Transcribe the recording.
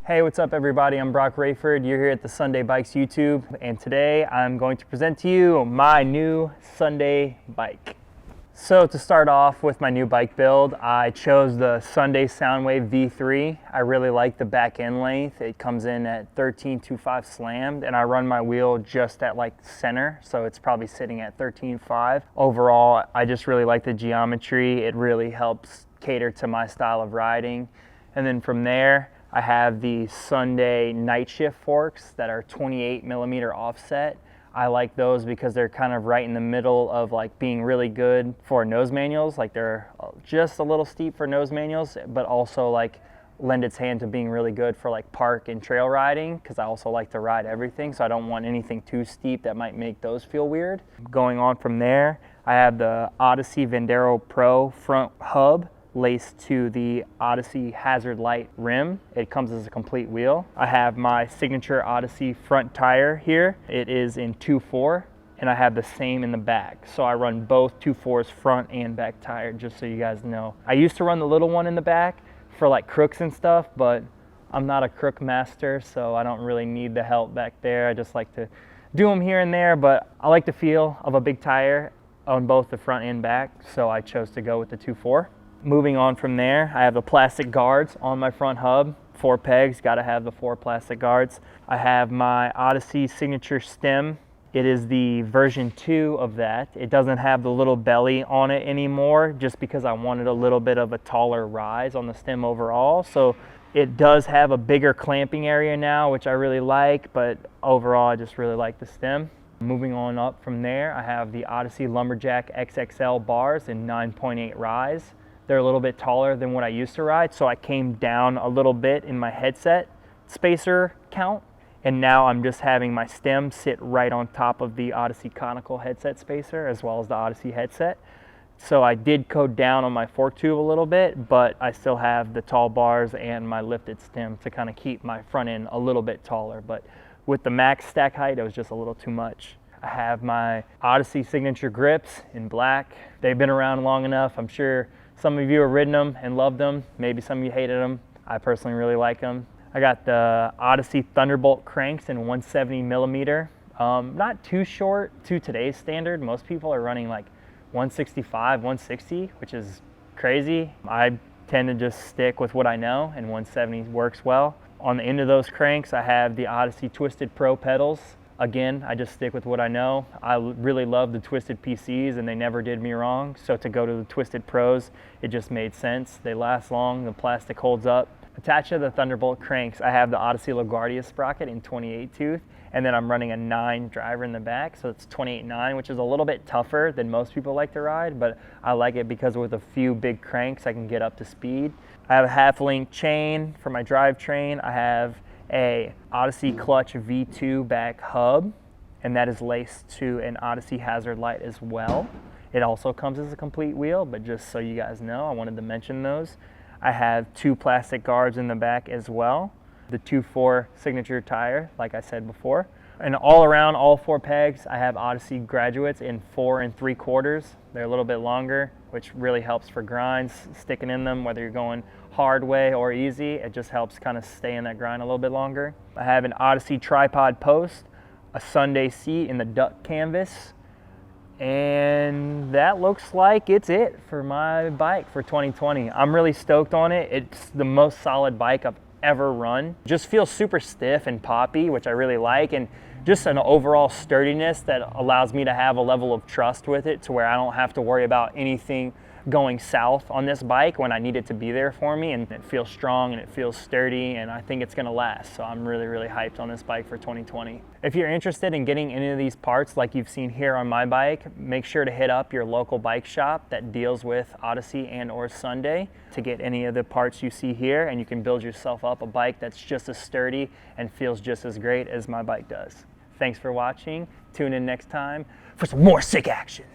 Hey, what's up everybody? I'm Broc Raiford. You're here at the Sunday Bikes YouTube, and today I'm going to present to you my new Sunday bike. So to start off with my new bike build, I chose the Sunday Soundwave V3. I really like the back end length. It comes in at 13.25 slammed, and I run my wheel just at like center, so it's probably sitting at 13.5. Overall, I just really like the geometry. It really helps cater to my style of riding. And then from there, I have the Sunday Nightshift forks that are 28mm offset. I like those because they're kind of right in the middle of like being really good for nose manuals. Like they're just a little steep for nose manuals, but also like lend its hand to being really good for like park and trail riding, because I also like to ride everything, so I don't want anything too steep that might make those feel weird. Going on from there, I have the Odyssey Vandero Pro front hub laced to the Odyssey Hazard Lite rim. It comes as a complete wheel. I have my signature Odyssey front tire here. It is in 2.4, and I have the same in the back. So I run both 2.4s front and back tire, just so you guys know. I used to run the little one in the back for like crooks and stuff, but I'm not a crook master, so I don't really need the help back there. I just like to do them here and there, but I like the feel of a big tire on both the front and back, so I chose to go with the 2.4. Moving on from there, I have the plastic guards on my front hub. 4 pegs, gotta have the 4 plastic guards. I have my Odyssey signature stem. It is the version 2 of that. It doesn't have the little belly on it anymore, just because I wanted a little bit of a taller rise on the stem overall. So it does have a bigger clamping area now, which I really like, but overall I just really like the stem. Moving on up from there, I have the Odyssey Lumberjack XXL bars in 9.8 rise. They're a little bit taller than what I used to ride, so I came down a little bit in my headset spacer count, and now I'm just having my stem sit right on top of the Odyssey Conical headset spacer as well as the Odyssey headset. So I did go down on my fork tube a little bit, but I still have the tall bars and my lifted stem to kind of keep my front end a little bit taller, but with the max stack height, it was just a little too much. I have my Odyssey signature grips in black. They've been around long enough. I'm sure some of you have ridden them and loved them. Maybe some of you hated them. I personally really like them. I got the Odyssey Thunderbolt cranks in 170mm. Not too short to today's standard. Most people are running like 165, 160, which is crazy. I tend to just stick with what I know, and 170 works well. On the end of those cranks, I have the Odyssey Twisted Pro pedals. Again, I just stick with what I know. I really love the Twisted PCs, and they never did me wrong. So to go to the Twisted Pros, it just made sense. They last long, the plastic holds up. Attached to the Thunderbolt cranks, I have the Odyssey Guardia sprocket in 28 tooth, and then I'm running a 9 driver in the back, so it's 28.9, which is a little bit tougher than most people like to ride, but I like it because with a few big cranks, I can get up to speed. I have a half-link chain for my drivetrain. I have a Odyssey Clutch V2 back hub, and that is laced to an Odyssey Hazard Lite as well. It also comes as a complete wheel, but just so you guys know, I wanted to mention those. I have 2 plastic guards in the back as well. The 2.4 signature tire, like I said before. And all around, all 4 pegs, I have Odyssey graduates in 4 3/4. They're a little bit longer, which really helps for grinds, sticking in them, whether you're going hard way or easy. It just helps kind of stay in that grind a little bit longer. I have an Odyssey tripod post, a Sunday seat in the duck canvas, and that looks like it's it for my bike for 2020. I'm really stoked on it. It's the most solid bike I've ever run. Just feels super stiff and poppy, which I really like, and just an overall sturdiness that allows me to have a level of trust with it to where I don't have to worry about anything going south on this bike when I need it to be there for me, and it feels strong and it feels sturdy, and I think it's gonna last. So I'm really, really hyped on this bike for 2020. If you're interested in getting any of these parts like you've seen here on my bike, make sure to hit up your local bike shop that deals with Odyssey and or Sunday to get any of the parts you see here, and you can build yourself up a bike that's just as sturdy and feels just as great as my bike does. Thanks for watching. Tune in next time for some more sick action.